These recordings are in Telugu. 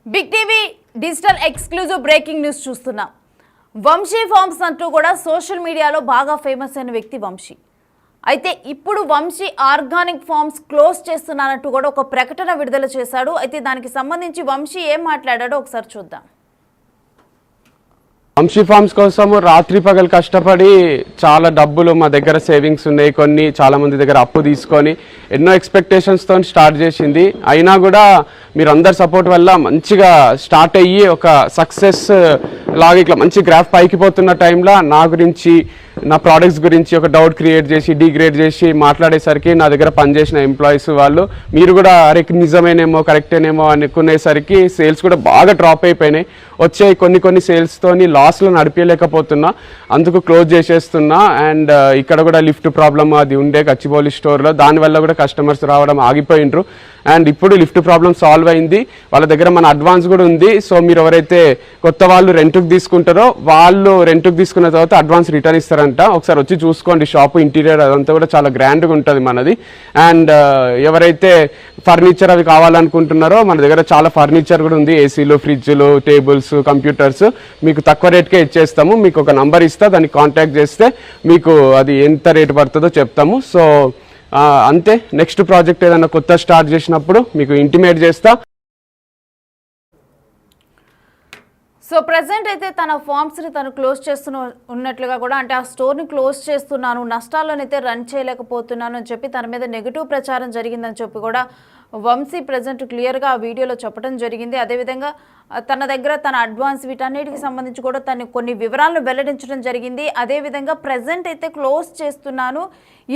Big TV digital exclusive breaking news చూస్తున్నాం. వంశీ ఫార్మ్స్ అంటూ కూడా సోషల్ మీడియాలో బాగా ఫేమస్ అయిన వ్యక్తి వంశీ. అయితే ఇప్పుడు వంశీ ఆర్గానిక్ ఫార్మ్స్ క్లోజ్ చేస్తున్నానంటూ కూడా ఒక ప్రకటన విడుదల చేశాడు. అయితే దానికి సంబంధించి వంశీ ఏం మాట్లాడాడో ఒకసారి చూద్దాం. వంశీ ఫార్మ్స్ కోసము రాత్రి పగలు కష్టపడి చాలా డబ్బులు మా దగ్గర సేవింగ్స్ ఉన్నాయి, కొన్ని చాలా మంది దగ్గర అప్పు తీసుకొని ఎన్నో ఎక్స్పెక్టేషన్స్తో స్టార్ట్ చేసింది. అయినా కూడా మీరు అందరి సపోర్ట్ వల్ల మంచిగా స్టార్ట్ అయ్యి ఒక సక్సెస్ లాగా ఇట్లా మంచి గ్రాఫ్ పైకి పోతున్న టైంలో నా గురించి, నా ప్రోడక్ట్స్ గురించి ఒక డౌట్ క్రియేట్ చేసి డిగ్రేడ్ చేసి మాట్లాడేసరికి నా దగ్గర పనిచేసిన ఎంప్లాయీస్ వాళ్ళు మీరు కూడా అరే నిజమేనేమో కరెక్టేనేమో అనుకునేసరికి సేల్స్ కూడా బాగా డ్రాప్ అయిపోయినాయి. వచ్చే కొన్ని సేల్స్తోని లాస్లో నడిపించలేకపోతున్నా, అందుకు క్లోజ్ చేసేస్తున్నా. అండ్ ఇక్కడ కూడా లిఫ్ట్ ప్రాబ్లమ్ అది ఉండే గచ్చిబౌలి స్టోర్లో, దానివల్ల కూడా కస్టమర్స్ రావడం ఆగిపోయినరు. అండ్ ఇప్పుడు లిఫ్ట్ ప్రాబ్లమ్ సాల్వ్ అయింది, వాళ్ళ దగ్గర మన అడ్వాన్స్ కూడా ఉంది. సో మీరు ఎవరైతే కొత్త వాళ్ళు రెంట్కి తీసుకుంటారో వాళ్ళు రెంట్కి తీసుకున్న తర్వాత అడ్వాన్స్ రిటర్న్ ఇస్తారంట. ఒకసారి వచ్చి చూసుకోండి, షాపు ఇంటీరియర్ అదంతా కూడా చాలా గ్రాండ్గా ఉంటుంది మనది. అండ్ ఎవరైతే ఫర్నిచర్ అవి కావాలనుకుంటున్నారో మన దగ్గర చాలా ఫర్నిచర్ కూడా ఉంది, ఏసీలు, ఫ్రిడ్జ్లు, టేబుల్స్, కంప్యూటర్స్ మీకు తక్కువ రేట్కే ఇచ్చేస్తాము. మీకు ఒక నంబర్ ఇస్తా, దానికి కాంటాక్ట్ చేస్తే మీకు అది ఎంత రేటు పడుతుందో చెప్తాము. సో అంతే, నెక్స్ట్ ప్రాజెక్ట్ ఏదైనా కొత్త స్టార్ట్ చేసినప్పుడు మీకు ఇంటిమేట్ చేస్తా. సో ప్రజెంట్ అయితే తన ఫార్మ్స్ని తను క్లోజ్ ఉన్నట్లుగా కూడా, అంటే ఆ స్టోర్ని క్లోజ్ చేస్తున్నాను, నష్టాల్లోనైతే రన్ చేయలేకపోతున్నాను అని చెప్పి తన మీద నెగిటివ్ ప్రచారం జరిగిందని చెప్పి కూడా వంశీ ప్రజెంట్ క్లియర్గా ఆ వీడియోలో చెప్పడం జరిగింది. అదేవిధంగా తన దగ్గర తన అడ్వాన్స్ వీటన్నిటికి సంబంధించి కూడా తను కొన్ని వివరాలను వెల్లడించడం జరిగింది. అదేవిధంగా ప్రజెంట్ అయితే క్లోజ్ చేస్తున్నాను,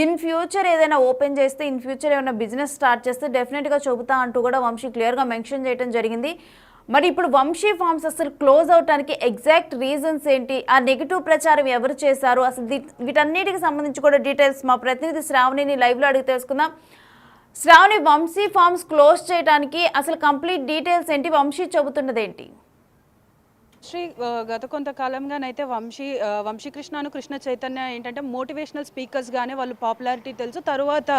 ఇన్ ఫ్యూచర్ ఏదైనా ఓపెన్ చేస్తే, ఇన్ ఫ్యూచర్ ఏమైనా బిజినెస్ స్టార్ట్ చేస్తే డెఫినెట్గా చెబుతా అంటూ కూడా వంశీ క్లియర్గా మెన్షన్ చేయడం జరిగింది. మరి ఇప్పుడు వంశీ ఫార్మ్స్ అసలు క్లోజ్ అవడానికి ఎగ్జాక్ట్ రీజన్స్ ఏంటి, ఆ నెగిటివ్ ప్రచారం ఎవరు చేశారు, అసలు వీటన్నిటికి సంబంధించి కూడా డీటెయిల్స్ మా ప్రతినిధి శ్రావణిని లైవ్లో అడిగి తెలుసుకుందాం. శ్రావణి, వంశీ ఫార్మ్స్ క్లోజ్ చేయడానికి అసలు కంప్లీట్ డీటెయిల్స్ ఏంటి, వంశీ చెబుతున్నది ఏంటి? శ్రీ గత కొంతకాలంగానైతే వంశీ కృష్ణను కృష్ణ చైతన్య ఏంటంటే మోటివేషనల్ స్పీకర్స్గానే వాళ్ళు పాపులారిటీ తెలుసు. తర్వాత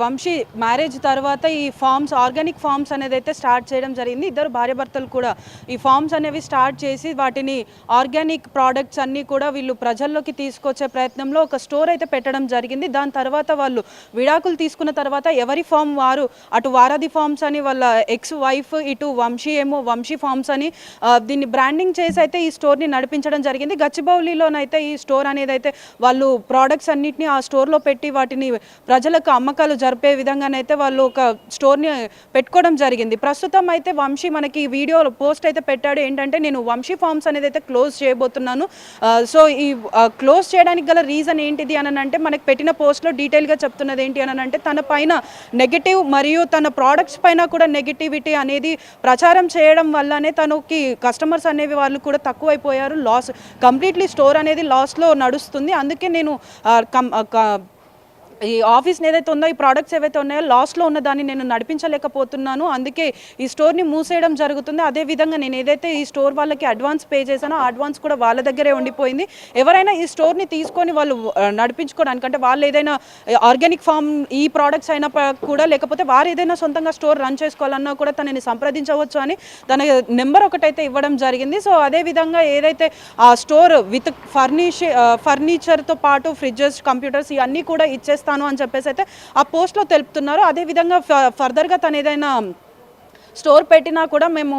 వంశీ మ్యారేజ్ తర్వాత ఈ ఫార్మ్స్, ఆర్గానిక్ ఫార్మ్స్ అనేది అయితే స్టార్ట్ చేయడం జరిగింది. ఇద్దరు భార్యాభర్తలు కూడా ఈ ఫార్మ్స్ అనేవి స్టార్ట్ చేసి వాటిని ఆర్గానిక్ ప్రోడక్ట్స్ అన్నీ కూడా వీళ్ళు ప్రజల్లోకి తీసుకొచ్చే ప్రయత్నంలో ఒక స్టోర్ అయితే పెట్టడం జరిగింది. దాని తర్వాత వాళ్ళు విడాకులు తీసుకున్న తర్వాత ఎవరి ఫార్మ్ వారు, అటు వారధి ఫార్మ్స్ అని వాళ్ళ ఎక్స్ వైఫ్, ఇటు వంశీ ఏమో వంశీ ఫార్మ్స్ అని దీన్ని బ్రాండింగ్ చేసి అయితే ఈ స్టోర్ని నడిపించడం జరిగింది. గచ్చిబౌలిలోనైతే ఈ స్టోర్ అనేది అయితే వాళ్ళు ప్రోడక్ట్స్ అన్నిటిని ఆ స్టోర్లో పెట్టి వాటిని ప్రజలకు అమ్మకాలు జరిపే విధంగానైతే వాళ్ళు ఒక స్టోర్ని పెట్టుకోవడం జరిగింది. ప్రస్తుతం అయితే వంశీ మనకి ఈ వీడియో పోస్ట్ అయితే పెట్టాడు, ఏంటంటే నేను వంశీ ఫార్మ్స్ అనేది అయితే క్లోజ్ చేయబోతున్నాను. సో ఈ క్లోజ్ చేయడానికి గల రీజన్ ఏంటిది అని అంటే, మనకి పెట్టిన పోస్ట్లో డీటెయిల్గా చెప్తున్నది ఏంటి అని అంటే, తన పైన నెగిటివ్ మరియు తన ప్రోడక్ట్స్ పైన కూడా నెగిటివిటీ అనేది ప్రచారం చేయడం వల్లనే తనకి కస్టమర్స్ అనేవి వాళ్ళు కూడా తక్కువైపోయారు. లాస్ కంప్లీట్లీ స్టోర్ అనేది లాస్లో నడుస్తుంది. అందుకే నేను ఈ ఆఫీస్ని ఏదైతే ఉందో, ఈ ప్రోడక్ట్స్ ఏవైతే ఉన్నాయో లాస్లో ఉన్న దాన్ని నేను నడిపించలేకపోతున్నాను, అందుకే ఈ స్టోర్ని మూసేయడం జరుగుతుంది. అదేవిధంగా నేను ఏదైతే ఈ స్టోర్ వాళ్ళకి అడ్వాన్స్ పే చేశానో ఆ అడ్వాన్స్ కూడా వాళ్ళ దగ్గరే ఉండిపోయింది. ఎవరైనా ఈ స్టోర్ని తీసుకొని వాళ్ళు నడిపించుకోవడానికి, అంటే వాళ్ళు ఏదైనా ఆర్గానిక్ ఫార్మ్ ఈ ప్రోడక్ట్స్ అయినా కూడా, లేకపోతే వారు ఏదైనా సొంతంగా స్టోర్ రన్ చేసుకోవాలన్నా కూడా తనని సంప్రదించవచ్చు అని తన నెంబర్ ఒకటైతే ఇవ్వడం జరిగింది. సో అదేవిధంగా ఏదైతే ఆ స్టోర్ విత్ ఫర్నిచర్తో పాటు ఫ్రిడ్జెస్, కంప్యూటర్స్ ఇవన్నీ కూడా ఇచ్చేస్తాను అని చెప్పేసి అయితే ఆ పోస్ట్లో తెలుపుతున్నారు. అదేవిధంగా ఫర్దర్గా తను ఏదైనా స్టోర్ పెట్టినా కూడా మేము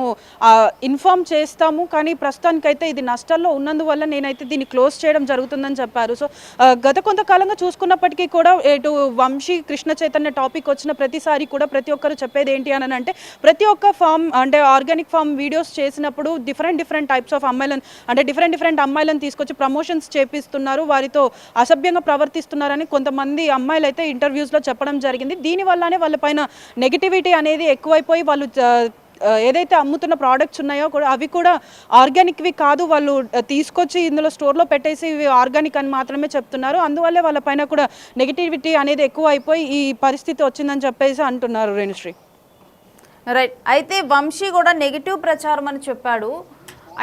ఇన్ఫార్మ్ చేస్తాము, కానీ ప్రస్తుతానికైతే ఇది నష్టాల్లో ఉన్నందువల్ల నేనైతే దీన్ని క్లోజ్ చేయడం జరుగుతుందని చెప్పారు. సో గత కొంతకాలంగా చూసుకున్నప్పటికీ కూడా ఇటు వంశీ కృష్ణ చైతన్య టాపిక్ వచ్చిన ప్రతిసారి కూడా ప్రతి ఒక్కరు చెప్పేది ఏంటి అని అంటే, ప్రతి ఒక్క ఫామ్ అంటే ఆర్గానిక్ ఫామ్ వీడియోస్ చేసినప్పుడు డిఫరెంట్ టైప్స్ ఆఫ్ అమ్మాయిలను, అంటే డిఫరెంట్ అమ్మాయిలను తీసుకొచ్చి ప్రమోషన్స్ చేపిస్తున్నారు, వారితో అసభ్యంగా ప్రవర్తిస్తున్నారని కొంతమంది అమ్మాయిలు అయితే ఇంటర్వ్యూస్లో చెప్పడం జరిగింది. దీనివల్లనే వాళ్ళపైన నెగిటివిటీ అనేది ఎక్కువైపోయి వాళ్ళు ఏదైతే అమ్ముతున్న ప్రోడక్ట్స్ ఉన్నాయో కూడా అవి కూడా ఆర్గానిక్వి కాదు, వాళ్ళు తీసుకొచ్చి ఇందులో స్టోర్లో పెట్టేసి ఇవి ఆర్గానిక్ అని మాత్రమే చెప్తున్నారు. అందువల్లే వాళ్ళపైన కూడా నెగిటివిటీ అనేది ఎక్కువ అయిపోయి ఈ పరిస్థితి వచ్చిందని చెప్పేసి అంటున్నారు. రేణుశ్రీ, రైట్. అయితే వంశీ కూడా నెగిటివ్ ప్రచారం అని చెప్పాడు.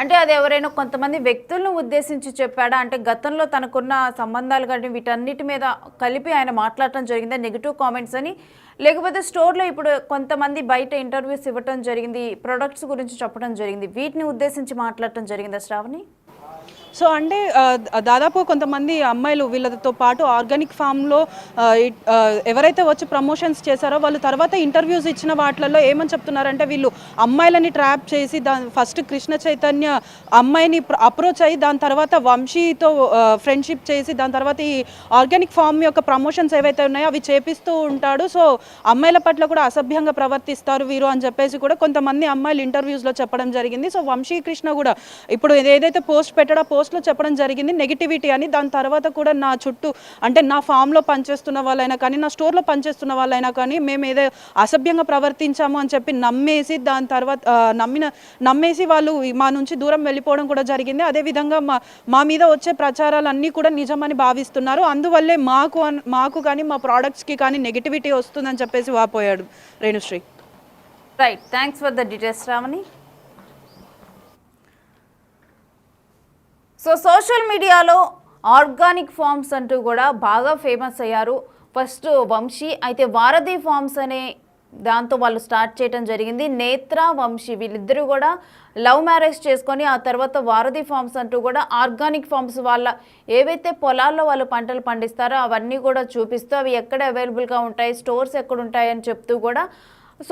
అంటే అది ఎవరైనా కొంతమంది వ్యక్తులను ఉద్దేశించి చెప్పాడా? అంటే గతంలో తనకున్న సంబంధాలు కానీ వీటన్నిటి మీద కలిపి ఆయన మాట్లాడటం జరిగిందా నెగిటివ్ కామెంట్స్ అని? లేకపోతే స్టోర్లో ఇప్పుడు కొంతమంది బయట ఇంటర్వ్యూస్ ఇవ్వటం జరిగింది, ప్రొడక్ట్స్ గురించి చెప్పడం జరిగింది, వీటిని ఉద్దేశించి మాట్లాడటం జరిగిందా శ్రావణి? సో అంటే దాదాపు కొంతమంది అమ్మాయిలు వీళ్ళతో పాటు ఆర్గానిక్ ఫామ్లో ఎవరైతే వచ్చి ప్రమోషన్స్ చేశారో వాళ్ళు తర్వాత ఇంటర్వ్యూస్ ఇచ్చిన వాటిల్లో ఏమని చెప్తున్నారంటే వీళ్ళు అమ్మాయిలని ట్రాప్ చేసి ఫస్ట్ కృష్ణ చైతన్య అమ్మాయిని అప్రోచ్ అయ్యి దాని తర్వాత వంశీతో ఫ్రెండ్షిప్ చేసి దాని తర్వాత ఈ ఆర్గానిక్ ఫామ్ యొక్క ప్రమోషన్స్ ఏవైతే ఉన్నాయో అవి చేపిస్తూ ఉంటాడు. సో అమ్మాయిల పట్ల కూడా అసభ్యంగా ప్రవర్తిస్తారు వీరు అని చెప్పేసి కూడా కొంతమంది అమ్మాయిలు ఇంటర్వ్యూస్లో చెప్పడం జరిగింది. సో వంశీ కృష్ణ కూడా ఇప్పుడు ఏదైతే పోస్ట్ పెట్టాడో పోస్ట్లో చెప్పడం జరిగింది నెగిటివిటీ అని. దాని తర్వాత కూడా నా చుట్టూ అంటే నా ఫామ్లో పనిచేస్తున్న వాళ్ళైనా కానీ నా స్టోర్లో పనిచేస్తున్న వాళ్ళైనా కానీ మేము ఏదో అసభ్యంగా ప్రవర్తించాము అని చెప్పి నమ్మేసి దాని తర్వాత నమ్మేసి వాళ్ళు మా నుంచి దూరం వెళ్ళిపోవడం కూడా జరిగింది. అదేవిధంగా మా మీద వచ్చే ప్రచారాలన్నీ కూడా నిజమని భావిస్తున్నారు. అందువల్లే మాకు కానీ మా ప్రోడక్ట్స్కి కానీ నెగిటివిటీ వస్తుందని చెప్పేసి వాపోయాడు Renushri. Right, thanks for the details Sravani. So social మీడియాలో ఆర్గానిక్ ఫార్మ్స్ అంటూ కూడా బాగా ఫేమస్ అయ్యారు. ఫస్ట్ వంశీ, అయితే వారధి ఫార్మ్స్ అనే దాంతో వాళ్ళు స్టార్ట్ చేయడం జరిగింది. నేత్ర, వంశీ వీళ్ళిద్దరూ కూడా లవ్ మ్యారేజ్ చేసుకొని ఆ తర్వాత వారధి ఫార్మ్స్ అంటూ కూడా ఆర్గానిక్ ఫార్మ్స్ వాళ్ళ ఏవైతే పొలాల్లో వాళ్ళు పంటలు పండిస్తారో అవన్నీ కూడా చూపిస్తూ అవి ఎక్కడ అవైలబుల్గా ఉంటాయి, స్టోర్స్ ఎక్కడ ఉంటాయి అని చెప్తూ కూడా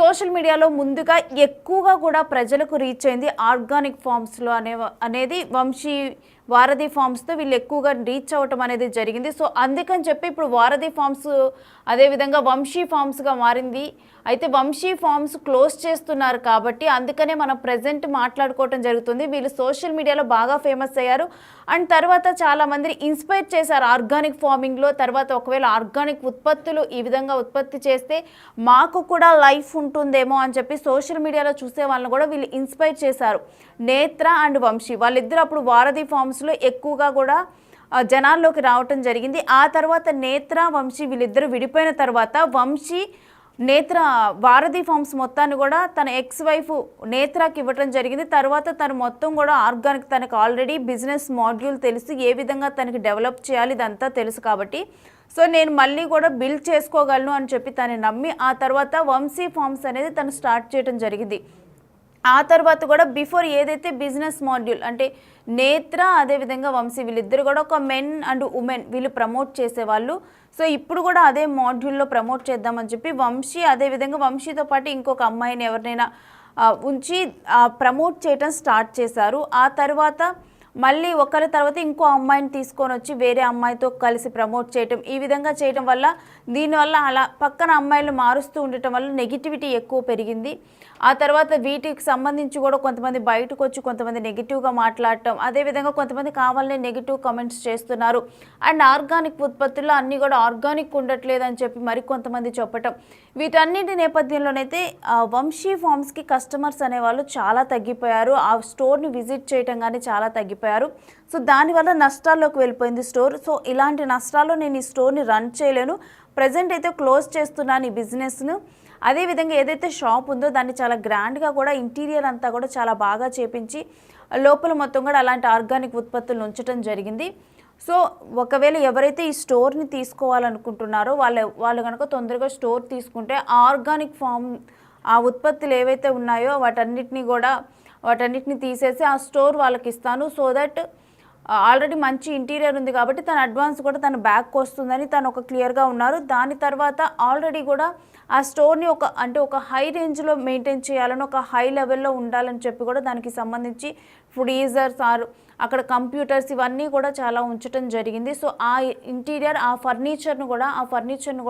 సోషల్ మీడియాలో ముందుగా ఎక్కువగా కూడా ప్రజలకు రీచ్ అయింది ఆర్గానిక్ ఫార్మ్స్లో అనేది వంశీ వారధి ఫార్మ్స్తో వీళ్ళు ఎక్కువగా రీచ్ అవ్వటం అనేది జరిగింది. సో అందుకని చెప్పి ఇప్పుడు వారధి ఫార్మ్స్ అదేవిధంగా వంశీ ఫార్మ్స్గా మారింది. అయితే వంశీ ఫార్మ్స్ క్లోజ్ చేస్తున్నారు కాబట్టి అందుకనే మనం ప్రజెంట్ మాట్లాడుకోవటం జరుగుతుంది. వీళ్ళు సోషల్ మీడియాలో బాగా ఫేమస్ అయ్యారు అండ్ తర్వాత చాలామంది ఇన్స్పైర్ చేశారు ఆర్గానిక్ ఫార్మింగ్లో. తర్వాత ఒకవేళ ఆర్గానిక్ ఉత్పత్తులు ఈ విధంగా ఉత్పత్తి చేస్తే మాకు కూడా లైఫ్ ఉంటుందేమో అని చెప్పి సోషల్ మీడియాలో చూసే వాళ్ళని కూడా వీళ్ళు ఇన్స్పైర్ చేశారు. నేత్ర అండ్ వంశీ వాళ్ళిద్దరు అప్పుడు వారధి ఫార్మ్స్లో ఎక్కువగా కూడా జనాల్లోకి రావటం జరిగింది. ఆ తర్వాత నేత్ర, వంశీ వీళ్ళిద్దరూ విడిపోయిన తర్వాత వంశీ నేత్ర వారధి ఫార్మ్స్ మొత్తాన్ని కూడా తన ఎక్స్ వైఫ్ నేత్రకి ఇవ్వటం జరిగింది. తర్వాత తను మొత్తం కూడా ఆర్గానిక్, తనకు ఆల్రెడీ బిజినెస్ మాడ్యూల్ తెలుసు, ఏ విధంగా తనకి డెవలప్ చేయాలి ఇదంతా తెలుసు కాబట్టి సో నేను మళ్ళీ కూడా బిల్డ్ చేసుకోగలను అని చెప్పి తను నమ్మి ఆ తర్వాత వంశీ ఫార్మ్స్ అనేది తను స్టార్ట్ చేయడం జరిగింది. ఆ తర్వాత కూడా బిఫోర్ ఏదైతే బిజినెస్ మాడ్యూల్ అంటే నేత్ర అదేవిధంగా వంశీ వీళ్ళిద్దరు కూడా ఒక మెన్ అండ్ ఉమెన్ వీళ్ళు ప్రమోట్ చేసేవాళ్ళు. సో ఇప్పుడు కూడా అదే మాడ్యూల్లో ప్రమోట్ చేద్దామని చెప్పి వంశీ అదేవిధంగా వంశీతో పాటు ఇంకొక అమ్మాయిని ఎవరినైనా ఉంచి ప్రమోట్ చేయటం స్టార్ట్ చేశారు. ఆ తర్వాత మళ్ళీ ఒకరి తర్వాత ఇంకో అమ్మాయిని తీసుకొని వచ్చి వేరే అమ్మాయితో కలిసి ప్రమోట్ చేయటం, ఈ విధంగా చేయటం వల్ల దీనివల్ల అలా పక్కన అమ్మాయిలు మారుస్తూ ఉండటం వల్ల నెగిటివిటీ ఎక్కువ పెరిగింది. ఆ తర్వాత వీటికి సంబంధించి కూడా కొంతమంది బయటకు వచ్చి కొంతమంది నెగిటివ్గా మాట్లాడటం, అదేవిధంగా కొంతమంది కావాలనే నెగిటివ్ కమెంట్స్ చేస్తున్నారు. అండ్ ఆర్గానిక్ ఉత్పత్తుల్లో అన్నీ కూడా ఆర్గానిక్ ఉండట్లేదు అని చెప్పి మరికొంతమంది చెప్పటం, వీటన్నింటి నేపథ్యంలోనైతే వంశీ ఫార్మ్స్కి కస్టమర్స్ అనేవాళ్ళు చాలా తగ్గిపోయారు. ఆ స్టోర్ని విజిట్ చేయటం కానీ చాలా తగ్గిపోయారు. సో దానివల్ల నష్టాల్లోకి వెళ్ళిపోయింది స్టోర్. సో ఇలాంటి నష్టాల్లో నేను ఈ స్టోర్ని రన్ చేయలేను, ప్రజెంట్ అయితే క్లోజ్ చేస్తున్నాను ఈ బిజినెస్ను. అదేవిధంగా ఏదైతే షాప్ ఉందో దాన్ని చాలా గ్రాండ్గా కూడా ఇంటీరియర్ అంతా కూడా చాలా బాగా చేపించి లోపల మొత్తం కూడా అలాంటి ఆర్గానిక్ ఉత్పత్తులను ఉంచడం జరిగింది. సో ఒకవేళ ఎవరైతే ఈ స్టోర్ని తీసుకోవాలనుకుంటున్నారో వాళ్ళు కనుక తొందరగా స్టోర్ తీసుకుంటే ఆర్గానిక్ ఫామ్ ఆ ఉత్పత్తులు ఏవైతే ఉన్నాయో వాటన్నిటిని తీసేసి ఆ స్టోర్ వాళ్ళకి ఇస్తాను. సో దట్ ఆల్రెడీ మంచి ఇంటీరియర్ ఉంది కాబట్టి తన అడ్వాన్స్ కూడా తన బ్యాక్ వస్తుందని తను ఒక క్లియర్గా ఉన్నారు. దాని తర్వాత ఆల్రెడీ కూడా ఆ స్టోర్ని ఒక హై రేంజ్లో మెయింటైన్ చేయాలని, ఒక హై లెవెల్లో ఉండాలని చెప్పి కూడా దానికి సంబంధించి ఫ్రీజర్స్ అక్కడ కంప్యూటర్స్ ఇవన్నీ కూడా చాలా ఉంచడం జరిగింది. సో ఆ ఇంటీరియర్ ఆ ఫర్నిచర్ను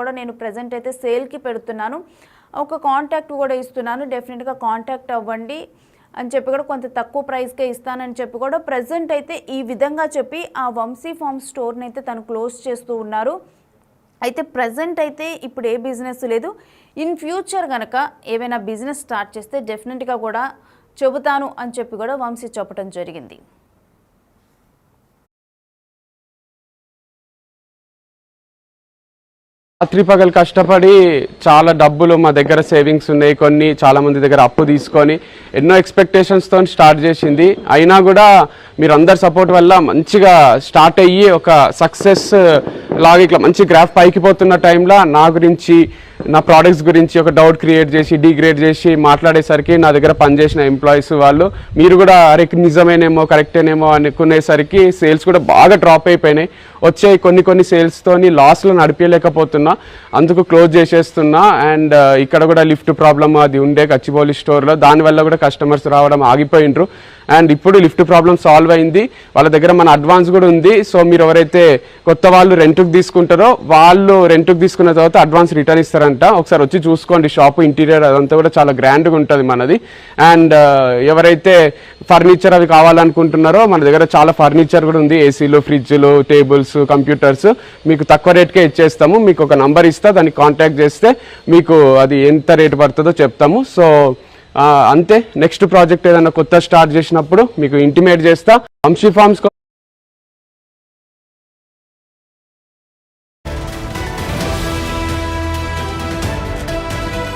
కూడా నేను ప్రజెంట్ అయితే సేల్కి పెడుతున్నాను. ఒక కాంటాక్ట్ కూడా ఇస్తున్నాను, డెఫినెట్గా కాంటాక్ట్ అవ్వండి అని చెప్పి కూడా కొంత తక్కువ ప్రైస్కే ఇస్తానని చెప్పి కూడా ప్రజెంట్ అయితే ఈ విధంగా చెప్పి ఆ వంశీ ఫార్మ్ స్టోర్ని అయితే తను క్లోజ్ చేస్తూ ఉన్నారు. అయితే ప్రజెంట్ అయితే ఇప్పుడు ఏ బిజినెస్ లేదు. ఇన్ ఫ్యూచర్ కనుక ఏమైనా బిజినెస్ స్టార్ట్ చేస్తే డెఫినెట్గా కూడా చెబుతాను అని చెప్పి కూడా వంశీ చెప్పడం జరిగింది. రాత్రి పగలు కష్టపడి చాలా డబ్బులు మా దగ్గర సేవింగ్స్ ఉన్నాయి, కొన్ని చాలా మంది దగ్గర అప్పు తీసుకొని ఎన్నో ఎక్స్పెక్టేషన్స్తో స్టార్ట్ చేసింది. అయినా కూడా మీరు అందరి సపోర్ట్ వల్ల మంచిగా స్టార్ట్ అయ్యి ఒక సక్సెస్ లాగా ఇట్లా మంచి గ్రాఫ్ పైకి పోతున్న టైంలో నా గురించి, నా ప్రోడక్ట్స్ గురించి ఒక డౌట్ క్రియేట్ చేసి డిగ్రేడ్ చేసి మాట్లాడేసరికి నా దగ్గర పనిచేసిన ఎంప్లాయీస్ వాళ్ళు మీరు కూడా అరే నిజమేనేమో కరెక్టేనేమో అనుకునేసరికి సేల్స్ కూడా బాగా డ్రాప్ అయిపోయినాయి. వచ్చే కొన్ని సేల్స్తోని లాస్లో నడిపించలేకపోతున్నా, అందుకు క్లోజ్ చేసేస్తున్నా. అండ్ ఇక్కడ కూడా లిఫ్ట్ ప్రాబ్లమ్ అది ఉండే గచ్చిబౌలి స్టోర్లో, దానివల్ల కూడా కస్టమర్స్ రావడం ఆగిపోయిండ్రు. అండ్ ఇప్పుడు లిఫ్ట్ ప్రాబ్లమ్ సాల్వ్ అయింది, వాళ్ళ దగ్గర మన అడ్వాన్స్ కూడా ఉంది. సో మీరు ఎవరైతే కొత్త వాళ్ళు రెంట్కి తీసుకుంటారో వాళ్ళు రెంట్కి తీసుకున్న తర్వాత అడ్వాన్స్ రిటర్న్ ఇస్తారంట. ఒకసారి వచ్చి చూసుకోండి, షాప్ ఇంటీరియర్ అదంతా కూడా చాలా గ్రాండ్గా ఉంటుంది మనది. అండ్ ఎవరైతే ఫర్నిచర్ అవి కావాలనుకుంటున్నారో మన దగ్గర చాలా ఫర్నిచర్ కూడా ఉంది, ఏసీలు, ఫ్రిడ్జ్లు, టేబుల్స్, కంప్యూటర్స్ మీకు తక్కువ రేట్కే ఇచ్చేస్తాము. మీకు ఒక నంబర్ ఇస్తా, దాన్ని కాంటాక్ట్ చేస్తే మీకు అది ఎంత రేటు పడుతుందో చెప్తాము. సో అంతే, నెక్స్ట్ ప్రాజెక్ట్ ఏదైనా కొత్త స్టార్ట్ చేసినప్పుడు మీకు ఇంటిమేట్ చేస్తా. వంశీ ఫార్మ్స్